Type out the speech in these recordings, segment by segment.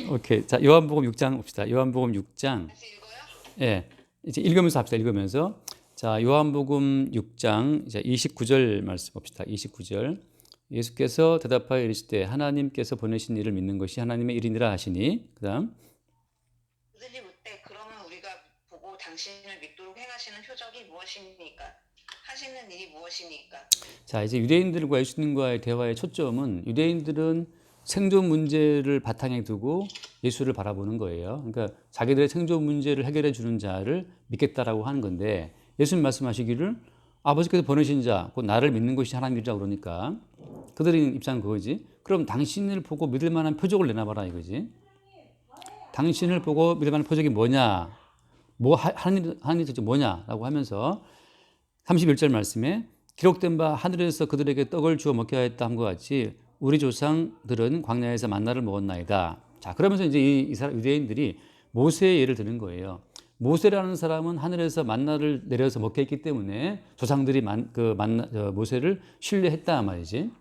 오케이. 자, 요한복음 6장 봅시다. 요한복음 6장. 다시 읽어요? 예. 이제 읽으면서 합시다. 읽으면서. 자, 요한복음 6장 이제 29절 말씀 봅시다. 29절. 예수께서 대답하여 이르시되 하나님께서 보내신 이를 믿는 것이 하나님의 일이니라 하시니. 그다음. 그들이 묻되 그러면 우리가 보고 당신을 믿도록 행하시는 표적이 무엇입니까? 하시는 일이 무엇입니까? 자, 이제 유대인들과 예수님과의 대화의 초점은 유대인들은 생존 문제를 바탕에 두고 예수를 바라보는 거예요. 그러니까 자기들의 생존 문제를 해결해 주는 자를 믿겠다라고 하는 건데 예수님 말씀하시기를 아버지께서 보내신 자, 곧 나를 믿는 것이 하나님이라고 그러니까 그들의 입장은 그거지. 그럼 당신을 보고 믿을 만한 표적을 내놔봐라 이거지. 당신을 보고 믿을 만한 표적이 뭐냐? 하나님 도대체 뭐냐라고 하면서 31절 말씀에 기록된 바 하늘에서 그들에게 떡을 주어 먹게 하였다 함과 같이 우리 조상들은 광야에서 만나를 먹었나이다. 자, 그러면서 이제 이 사람 유대인들이 모세의 예를 드는 거예요. 모세라는 사람은 하늘에서 만나를 내려서 먹게 했기 때문에 조상들이 모세를 신뢰했다 말이지.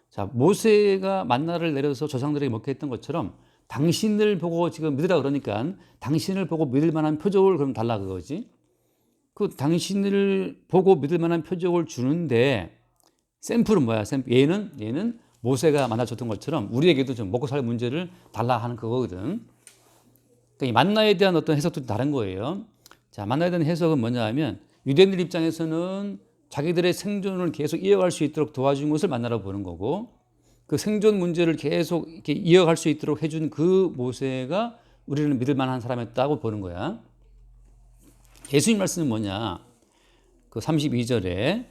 자, 모세가 만나를 내려서 조상들에게 먹게 했던 것처럼 당신을 보고 지금 믿으라 그러니까 당신을 보고 믿을 만한 표적을 그럼 달라 그거지. 그 당신을 보고 믿을 만한 표적을 주는데 샘플은 뭐야? 얘는 모세가 만나줬던 것처럼 우리에게도 좀 먹고 살 문제를 달라 하는 그거거든. 그러니까 이 만나에 대한 어떤 해석도 다른 거예요. 자, 만나에 대한 해석은 뭐냐 하면 유대인들 입장에서는 자기들의 생존을 계속 이어갈 수 있도록 도와준 것을 만나라고 보는 거고 그 생존 문제를 계속 이렇게 이어갈 수 있도록 해준 그 모세가 우리는 믿을 만한 사람이었다고 보는 거야. 예수님 말씀은 뭐냐? 그 32절에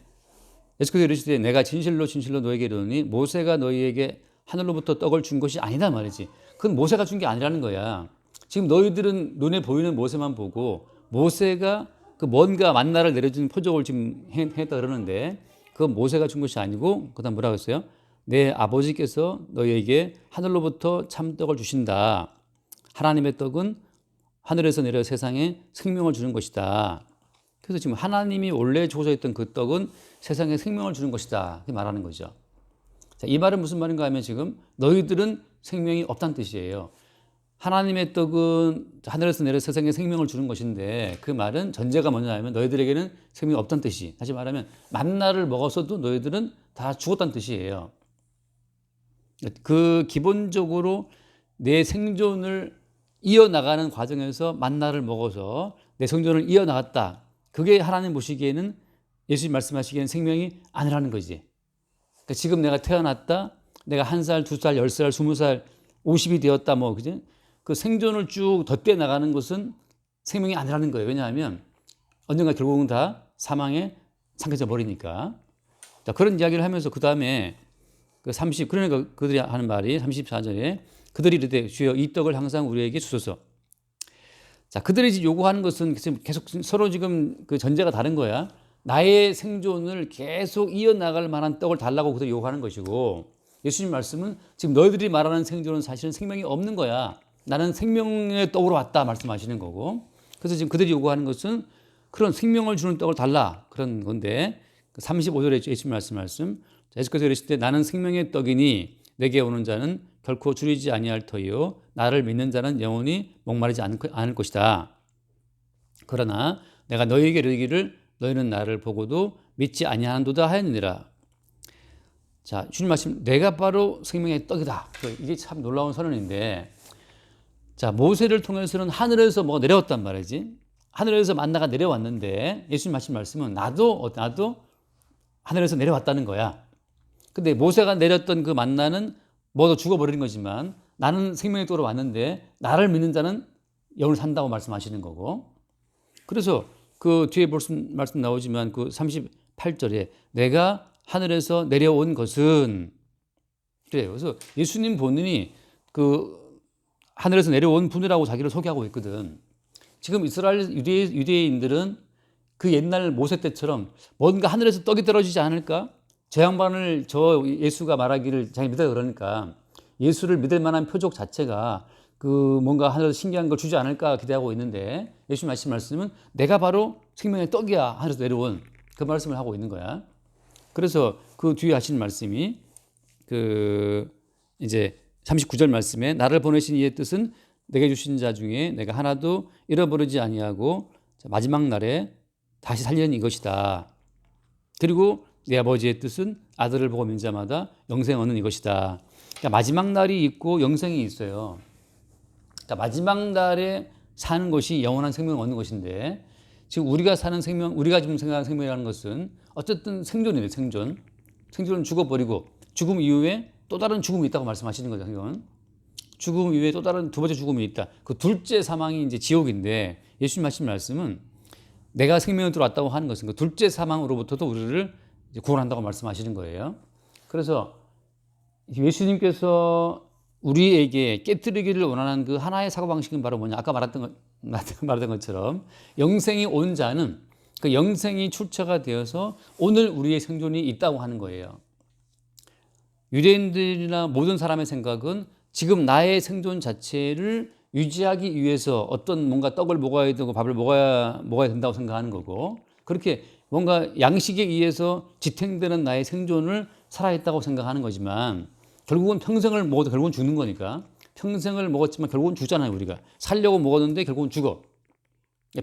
예수께서 이르시되 내가 진실로 진실로 너에게 이르노니 모세가 너희에게 하늘로부터 떡을 준 것이 아니다 말이지. 그건 모세가 준 게 아니라는 거야. 지금 너희들은 눈에 보이는 모세만 보고 모세가 그 뭔가 만나를 내려준 표적을 지금 했다 그러는데 그건 모세가 준 것이 아니고 그다음 뭐라고 했어요? 내 아버지께서 너희에게 하늘로부터 참떡을 주신다. 하나님의 떡은 하늘에서 내려 세상에 생명을 주는 것이다. 그래서 지금 하나님이 원래 주고자 했던 그 떡은 세상에 생명을 주는 것이다. 이렇게 말하는 거죠. 자, 이 말은 무슨 말인가 하면 지금 너희들은 생명이 없다는 뜻이에요. 하나님의 떡은 하늘에서 내려 세상에 생명을 주는 것인데 그 말은 전제가 뭐냐 하면 너희들에게는 생명이 없다는 뜻이. 다시 말하면 만나를 먹었어도 너희들은 다 죽었다는 뜻이에요. 그 기본적으로 내 생존을 이어나가는 과정에서 만나를 먹어서 내 생존을 이어나갔다. 그게 하나님 보시기에는 예수님 말씀하시기에는 생명이 아니라는 거지. 그러니까 지금 내가 태어났다. 내가 1살, 2살, 10살, 20살, 50이 되었다. 뭐 그지? 그 생존을 쭉 덧대 나가는 것은 생명이 아니라는 거예요. 왜냐하면 언젠가 결국은 다 사망에 상해져 버리니까. 자, 그런 이야기를 하면서 그 다음에 그러니까 그들이 하는 말이 34절에 그들이 이르되 주여 이 떡을 항상 우리에게 주소서. 자, 그들이 요구하는 것은 계속 서로 지금 그 전제가 다른 거야. 나의 생존을 계속 이어나갈 만한 떡을 달라고 그들이 요구하는 것이고 예수님 말씀은 지금 너희들이 말하는 생존은 사실은 생명이 없는 거야. 나는 생명의 떡으로 왔다 말씀하시는 거고 그래서 지금 그들이 요구하는 것은 그런 생명을 주는 떡을 달라 그런 건데 35절에 예수님 말씀 예수께서 이르실 때 나는 생명의 떡이니 내게 오는 자는 결코 줄이지 아니할 터이요 나를 믿는 자는 영원히 목마르지 않을 것이다. 그러나 내가 너희에게 이르기를 너희는 나를 보고도 믿지 아니하는도다 하였느니라. 자, 주님 말씀 내가 바로 생명의 떡이다. 이게 참 놀라운 선언인데 자, 모세를 통해서는 하늘에서 뭐가 내려왔단 말이지. 하늘에서 만나가 내려왔는데 예수님 하신 말씀은 나도 하늘에서 내려왔다는 거야. 근데 모세가 내렸던 그 만나는 모두 죽어버리는 거지만 나는 생명의 떡으로 왔는데 나를 믿는 자는 영원히 산다고 말씀하시는 거고 그래서 그 뒤에 말씀 나오지만 그 38절에 내가 하늘에서 내려온 것은 그래요. 그래서 예수님 본인이 그 하늘에서 내려온 분이라고 자기를 소개하고 있거든. 지금 이스라엘 유대인들은 그 옛날 모세 때처럼 뭔가 하늘에서 떡이 떨어지지 않을까? 저 양반을 예수가 말하기를 자기 믿어 그러니까 예수를 믿을 만한 표적 자체가 그 뭔가 하늘에서 신기한 걸 주지 않을까 기대하고 있는데 예수님 하신 말씀은 내가 바로 생명의 떡이야 하늘에서 내려온 그 말씀을 하고 있는 거야. 그래서 그 뒤에 하신 말씀이 그 이제 39절 말씀에 나를 보내신 이의 뜻은 내게 주신 자 중에 내가 하나도 잃어버리지 아니하고 마지막 날에 다시 살리는 이것이다. 그리고 내 아버지의 뜻은 아들을 보고 믿는 자마다 영생 얻는 이것이다. 그러니까 마지막 날이 있고 영생이 있어요. 그러니까 마지막 날에 사는 것이 영원한 생명을 얻는 것인데 지금 우리가 사는 생명, 우리가 지금 생각하는 생명이라는 것은 어쨌든 생존이에요. 생존. 생존은 죽어버리고 죽음 이후에 또 다른 죽음이 있다고 말씀하시는 거죠. 성경은. 죽음 이후에 또 다른 두 번째 죽음이 있다. 그 둘째 사망이 이제 지옥인데 예수님 하신 말씀은 내가 생명을 들어왔다고 하는 것은 그 둘째 사망으로부터도 우리를 이제 구원한다고 말씀하시는 거예요. 그래서 예수님께서 우리에게 깨뜨리기를 원하는 그 하나의 사고방식은 바로 뭐냐. 아까 말했던 것처럼 영생이 온 자는 그 영생이 출처가 되어서 오늘 우리의 생존이 있다고 하는 거예요. 유대인들이나 모든 사람의 생각은 지금 나의 생존 자체를 유지하기 위해서 어떤 뭔가 떡을 먹어야 되고 밥을 먹어야 된다고 생각하는 거고 그렇게 뭔가 양식에 의해서 지탱되는 나의 생존을 살아있다고 생각하는 거지만 결국은 평생을 먹어도 결국은 죽는 거니까 평생을 먹었지만 결국은 죽잖아요. 우리가 살려고 먹었는데 결국은 죽어.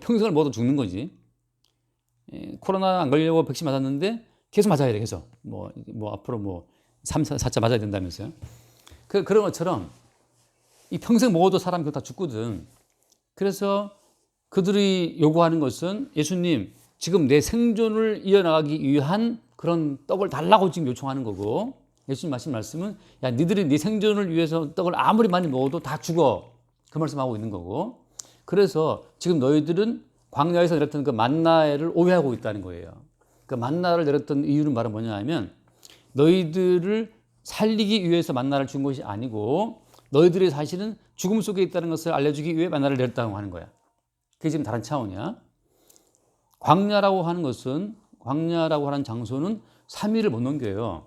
평생을 먹어도 죽는 거지. 코로나 안 걸리려고 백신 맞았는데 계속 맞아야 돼. 계속 뭐 앞으로 뭐 3, 4차 맞아야 된다면서요. 그런 것처럼 이 평생 먹어도 사람이 다 죽거든. 그래서 그들이 요구하는 것은 예수님 지금 내 생존을 이어나가기 위한 그런 떡을 달라고 지금 요청하는 거고 예수님 하신 말씀은 야 니들이 네 생존을 위해서 떡을 아무리 많이 먹어도 다 죽어. 그 말씀하고 있는 거고 그래서 지금 너희들은 광야에서 내렸던 그 만나를 오해하고 있다는 거예요. 그 만나를 내렸던 이유는 바로 뭐냐 하면 너희들을 살리기 위해서 만나를 준 것이 아니고 너희들이 사실은 죽음 속에 있다는 것을 알려주기 위해 만나를 내렸다고 하는 거야. 그게 지금 다른 차원이야. 광야라고 하는 것은 광야라고 하는 장소는 3일을 못 넘겨요.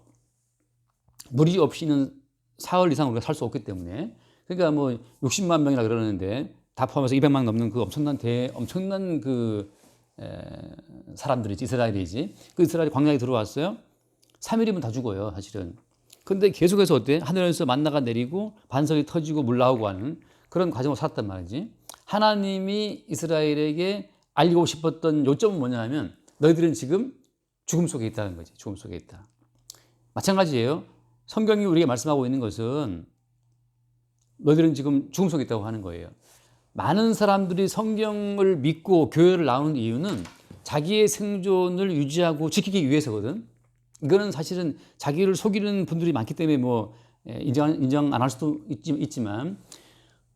물이 없이는 사흘 이상 우리가 살 수 없기 때문에 그러니까 뭐 60만 명이라 그러는데 다 포함해서 200만 넘는 그 엄청난 그 사람들이지 이스라엘이지 그 이스라엘이 광야에 들어왔어요. 3일이면 다 죽어요 사실은. 근데 계속해서 어때? 하늘에서 만나가 내리고 반석이 터지고 물 나오고 하는 그런 과정을 살았단 말이지. 하나님이 이스라엘에게 알리고 싶었던 요점은 뭐냐 하면 너희들은 지금 죽음 속에 있다는 거지. 죽음 속에 있다. 마찬가지예요. 성경이 우리에게 말씀하고 있는 것은 너희들은 지금 죽음 속에 있다고 하는 거예요. 많은 사람들이 성경을 믿고 교회를 나오는 이유는 자기의 생존을 유지하고 지키기 위해서거든. 이거는 사실은 자기를 속이는 분들이 많기 때문에 뭐 인정 안 할 수도 있지만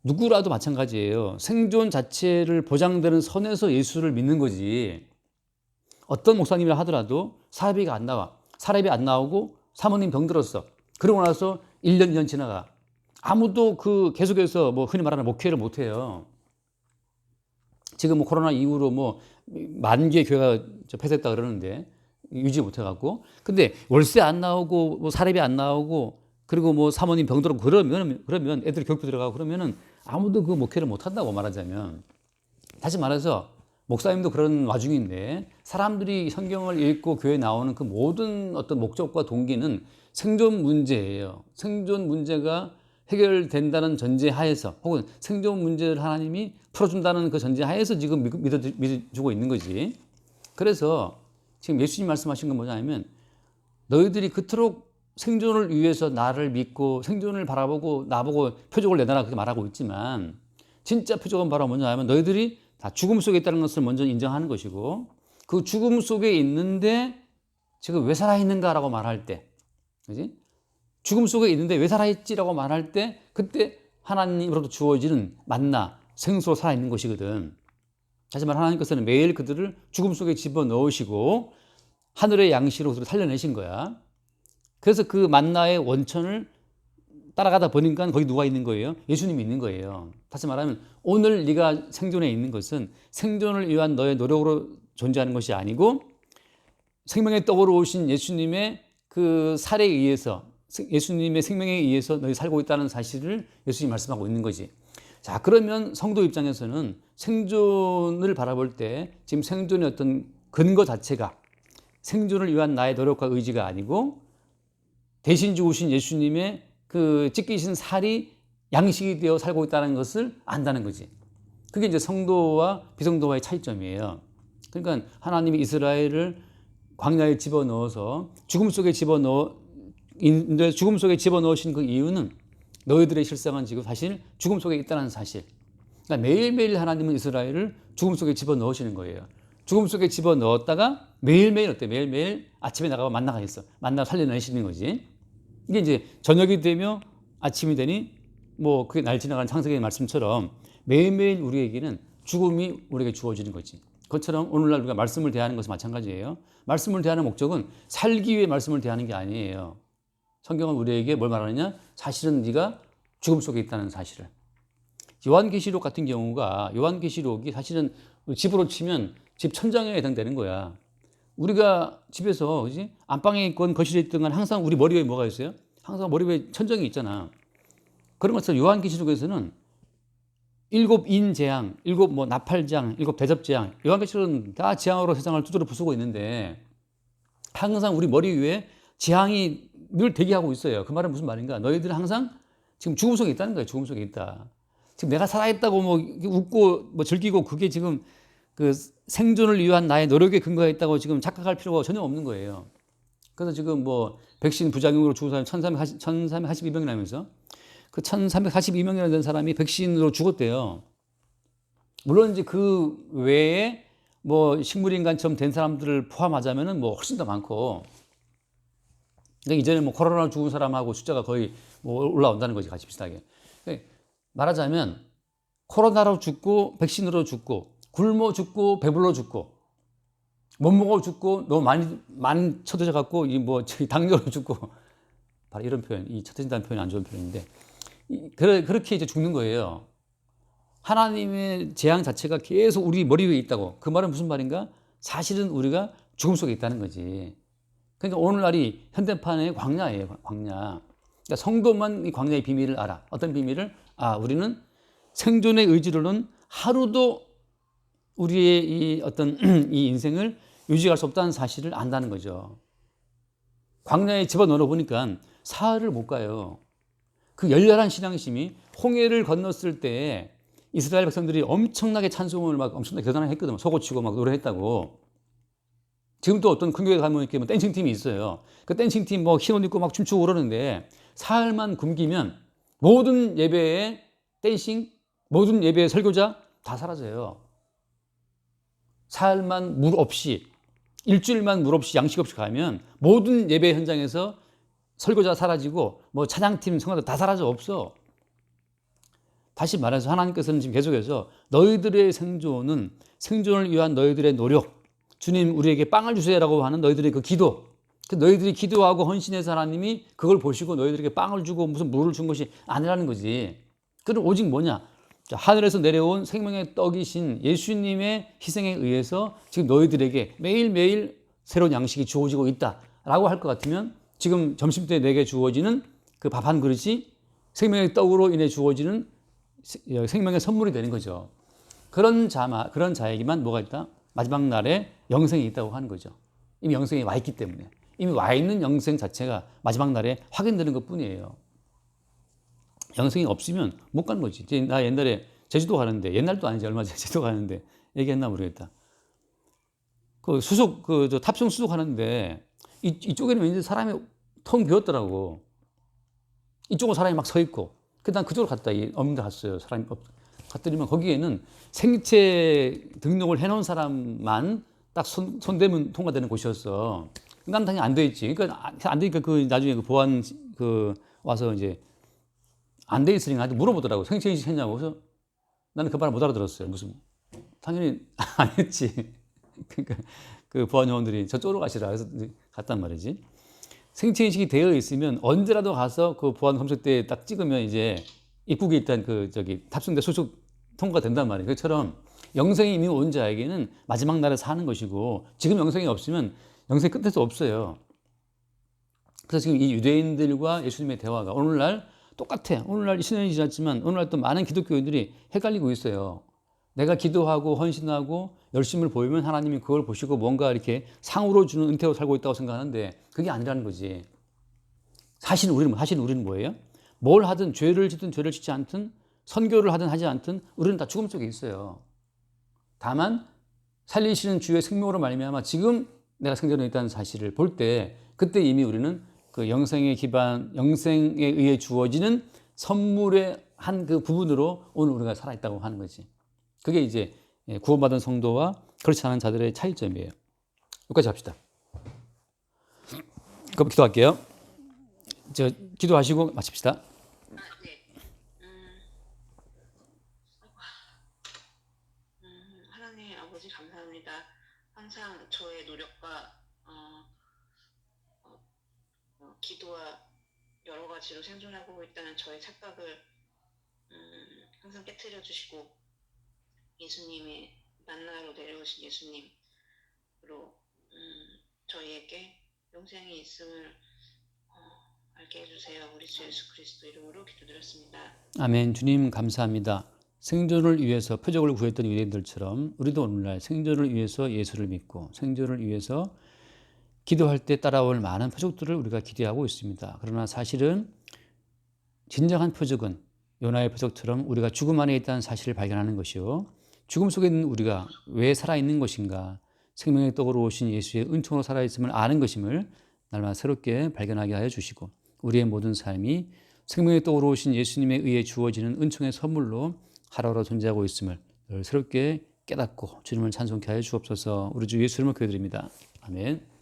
누구라도 마찬가지예요. 생존 자체를 보장되는 선에서 예수를 믿는 거지. 어떤 목사님이라 하더라도 사례비가 안 나와. 사례비 안 나오고 사모님 병들었어. 그러고 나서 1년, 2년 지나가. 아무도 그 계속해서 뭐 흔히 말하는 목회를 못 해요. 지금 뭐 코로나 이후로 뭐 10,000개 교회가 폐쇄했다 그러는데 유지 못 해갖고. 근데 월세 안 나오고 뭐 사례비 안 나오고 그리고 뭐 사모님 병들었고 그러면 애들 교육 들어가고 그러면은 아무도 그 목회를 못 한다고 말하자면. 다시 말해서 목사님도 그런 와중인데 사람들이 성경을 읽고 교회에 나오는 그 모든 어떤 목적과 동기는 생존 문제예요. 생존 문제가 해결된다는 전제 하에서 혹은 생존 문제를 하나님이 풀어준다는 그 전제 하에서 지금 믿어주고 있는 거지. 그래서 지금 예수님 말씀하신 건 뭐냐면 너희들이 그토록 생존을 위해서 나를 믿고 생존을 바라보고 나보고 표적을 내놔라 그렇게 말하고 있지만 진짜 표적은 바로 뭐냐 하면 너희들이 다 죽음 속에 있다는 것을 먼저 인정하는 것이고 그 죽음 속에 있는데 지금 왜 살아있는가라고 말할 때 그지? 죽음 속에 있는데 왜 살아있지라고 말할 때 그때 하나님으로부터 주어지는 만나 생수로 살아있는 것이거든. 다시 말해 하나님께서는 매일 그들을 죽음 속에 집어넣으시고 하늘의 양식으로 그들을 살려내신 거야. 그래서 그 만나의 원천을 따라가다 보니까 거기 누가 있는 거예요? 예수님이 있는 거예요. 다시 말하면 오늘 네가 생존에 있는 것은 생존을 위한 너의 노력으로 존재하는 것이 아니고 생명의 떡으로 오신 예수님의 그 살에 의해서 예수님의 생명에 의해서 너희 살고 있다는 사실을 예수님이 말씀하고 있는 거지. 자, 그러면 성도 입장에서는 생존을 바라볼 때 지금 생존의 어떤 근거 자체가 생존을 위한 나의 노력과 의지가 아니고 대신 죽으신 예수님의 그 찢기신 살이 양식이 되어 살고 있다는 것을 안다는 거지. 그게 이제 성도와 비성도와의 차이점이에요. 그러니까 하나님이 이스라엘을 광야에 집어넣어서 죽음 속에 집어넣으신 그 이유는 너희들의 실상은 지금 사실 죽음 속에 있다는 사실. 그러니까 매일매일 하나님은 이스라엘을 죽음 속에 집어넣으시는 거예요. 죽음 속에 집어넣었다가 매일매일 어때? 매일매일 아침에 나가면 만나가 있어. 만나 살려내시는 거지. 이게 이제 저녁이 되며 아침이 되니 뭐 그게 날 지나가는 창세기의 말씀처럼 매일매일 우리에게는 죽음이 우리에게 주어지는 거지. 그것처럼 오늘날 우리가 말씀을 대하는 것은 마찬가지예요. 말씀을 대하는 목적은 살기 위해 말씀을 대하는 게 아니에요. 성경은 우리에게 뭘 말하느냐? 사실은 네가 죽음 속에 있다는 사실을. 요한계시록 같은 경우가 요한계시록이 사실은 집으로 치면 집 천장에 해당되는 거야. 우리가 집에서 그지? 안방에 있건 거실에 있든 간 항상 우리 머리 위에 뭐가 있어요? 항상 머리 위에 천정이 있잖아. 그런 것처럼 요한계시록에서는 7 인재앙, 7 뭐 나팔장, 7 대접재앙, 요한계시록은 다 재앙으로 세상을 두드려 부수고 있는데 항상 우리 머리 위에 재앙이 늘 대기하고 있어요. 그 말은 무슨 말인가? 너희들은 항상 지금 죽음 속에 있다는 거예요. 죽음 속에 있다. 지금 내가 살아있다고 뭐 웃고 뭐 즐기고 그게 지금 그 생존을 위한 나의 노력에 근거해 있다고 지금 착각할 필요가 전혀 없는 거예요. 그래서 지금 뭐 백신 부작용으로 죽은 사람이 1342명이라면서 그 1342명이나 된 사람이 백신으로 죽었대요. 물론 이제 그 외에 뭐 식물인간처럼 된 사람들을 포함하자면은 뭐 훨씬 더 많고. 그러니까 이전에 뭐 코로나로 죽은 사람하고 숫자가 거의 뭐 올라온다는 거지, 같이 비슷하게. 그러니까 말하자면 코로나로 죽고 백신으로 죽고 굶어 죽고 배불러 죽고 못 먹어 죽고 너무 많이 쳐드셔 갖고 이 뭐 당뇨로 죽고 바로 이런 표현, 이 쳐드신다는 표현이 안 좋은 표현인데 그렇게 이제 죽는 거예요. 하나님의 재앙 자체가 계속 우리 머리 위에 있다고. 그 말은 무슨 말인가? 사실은 우리가 죽음 속에 있다는 거지. 그러니까 오늘날이 현대판의 광야예요, 광야. 그러니까 성도만 이 광야의 비밀을 알아. 어떤 비밀을? 우리는 생존의 의지로는 하루도 우리의 이 어떤 이 인생을 유지할 수 없다는 사실을 안다는 거죠. 광야에 집어넣어 보니까 사흘을 못 가요. 그 열렬한 신앙심이 홍해를 건넜을 때 이스라엘 백성들이 엄청나게 찬송을 막 엄청나게 대단하게 했거든요. 소고치고 막 노래했다고. 지금도 어떤 큰 교회 가면 이렇게 뭐 댄싱 팀이 있어요. 그 댄싱 팀 뭐 흰 옷 입고 막 춤추고 그러는데 사흘만 굶기면 모든 예배의 댄싱, 모든 예배의 설교자 다 사라져요. 사흘만 물 없이, 일주일만 물 없이 양식 없이 가면 모든 예배 현장에서 설교자 사라지고 뭐 찬양팀 성가들 다 사라져 없어. 다시 말해서 하나님께서는 지금 계속해서 너희들의 생존은 생존을 위한 너희들의 노력, 주님 우리에게 빵을 주세요라고 하는 너희들의 그 기도, 너희들이 기도하고 헌신해서 하나님이 그걸 보시고 너희들에게 빵을 주고 무슨 물을 준 것이 아니라는 거지. 그럼 오직 뭐냐? 하늘에서 내려온 생명의 떡이신 예수님의 희생에 의해서 지금 너희들에게 매일매일 새로운 양식이 주어지고 있다라고 할 것 같으면 지금 점심때 내게 주어지는 그 밥 한 그릇이 생명의 떡으로 인해 주어지는 생명의 선물이 되는 거죠. 그런 자에게만 뭐가 있다? 마지막 날에 영생이 있다고 하는 거죠. 이미 영생이 와 있기 때문에. 이미 와 있는 영생 자체가 마지막 날에 확인되는 것 뿐이에요. 영생이 없으면 못 가는 거지. 나 옛날에 제주도 가는데, 옛날도 아니지, 얼마 전에 제주도 가는데, 얘기했나 모르겠다. 저 탑승 수속 하는데, 이쪽에는 왠지 사람이 텅 비었더라고. 이쪽은 사람이 막 서 있고. 난 그쪽으로 갔다, 없는데 갔어요. 사람이 갔더니만 거기에는 생체 등록을 해놓은 사람만 딱 손대면 통과되는 곳이었어. 난 당연히 안 돼 있지. 그러니까 안 되니까 나중에 보안 와서 이제 안 돼 있으니까 나한테 물어보더라고. 생체 인식 했냐고. 그래서 나는 그 말을 못 알아들었어요. 당연히 안 했지. 그러니까 그 보안 요원들이 저쪽으로 가시라. 그래서 갔단 말이지. 생체 인식이 되어 있으면 언제라도 가서 그 보안 검색대에 딱 찍으면 이제 입국에 있던 탑승대 수속 통과된단 말이에요. 그처럼 영생이 이미 온 자에게는 마지막 날에 사는 것이고 지금 영생이 없으면 영생 끝낼 수 없어요. 그래서 지금 이 유대인들과 예수님의 대화가 오늘날 똑같아. 오늘날 10년이 지났지만 오늘날 또 많은 기독교인들이 헷갈리고 있어요. 내가 기도하고 헌신하고 열심을 보이면 하나님이 그걸 보시고 뭔가 이렇게 상으로 주는 은혜로 살고 있다고 생각하는데 그게 아니라는 거지. 사실 우리는 뭐예요? 뭘 하든 죄를 짓든 죄를 짓지 않든 선교를 하든 하지 않든 우리는 다 죽음 속에 있어요. 다만 살리시는 주의 생명으로 말미암아 지금 내가 생존해 있다는 사실을 볼 때 그때 이미 우리는 그 영생의 기반, 영생에 의해 주어지는 선물의 한 그 부분으로 오늘 우리가 살아있다고 하는 거지. 그게 이제 구원받은 성도와 그렇지 않은 자들의 차이점이에요. 여기까지 합시다. 그럼 기도할게요. 기도하시고 마칩시다. 네. 하나님 아버지 감사합니다. 항상 저의 노력과 기도와 여러 가지로 생존하고 있다는 저의 착각을 항상 깨트려 주시고 예수님의 만나로 내려오신 예수님으로 저희에게 영생이 있음을 알게 해주세요. 우리 주 예수 그리스도 이름으로 기도드렸습니다. 아멘. 주님 감사합니다. 생존을 위해서 표적을 구했던 유대인들처럼 우리도 오늘날 생존을 위해서 예수를 믿고 생존을 위해서 기도할 때 따라올 많은 표적들을 우리가 기대하고 있습니다. 그러나 사실은 진정한 표적은 요나의 표적처럼 우리가 죽음 안에 있다는 사실을 발견하는 것이요. 죽음 속에 있는 우리가 왜 살아있는 것인가, 생명의 떡으로 오신 예수의 은총으로 살아있음을 아는 것임을 날마다 새롭게 발견하게 하여 주시고 우리의 모든 삶이 생명의 떡으로 오신 예수님에 의해 주어지는 은총의 선물로 하루하루 존재하고 있음을 늘 새롭게 깨닫고 주님을 찬송케 하여 주옵소서. 우리 주 예수 이름으로 기도드립니다. 아멘.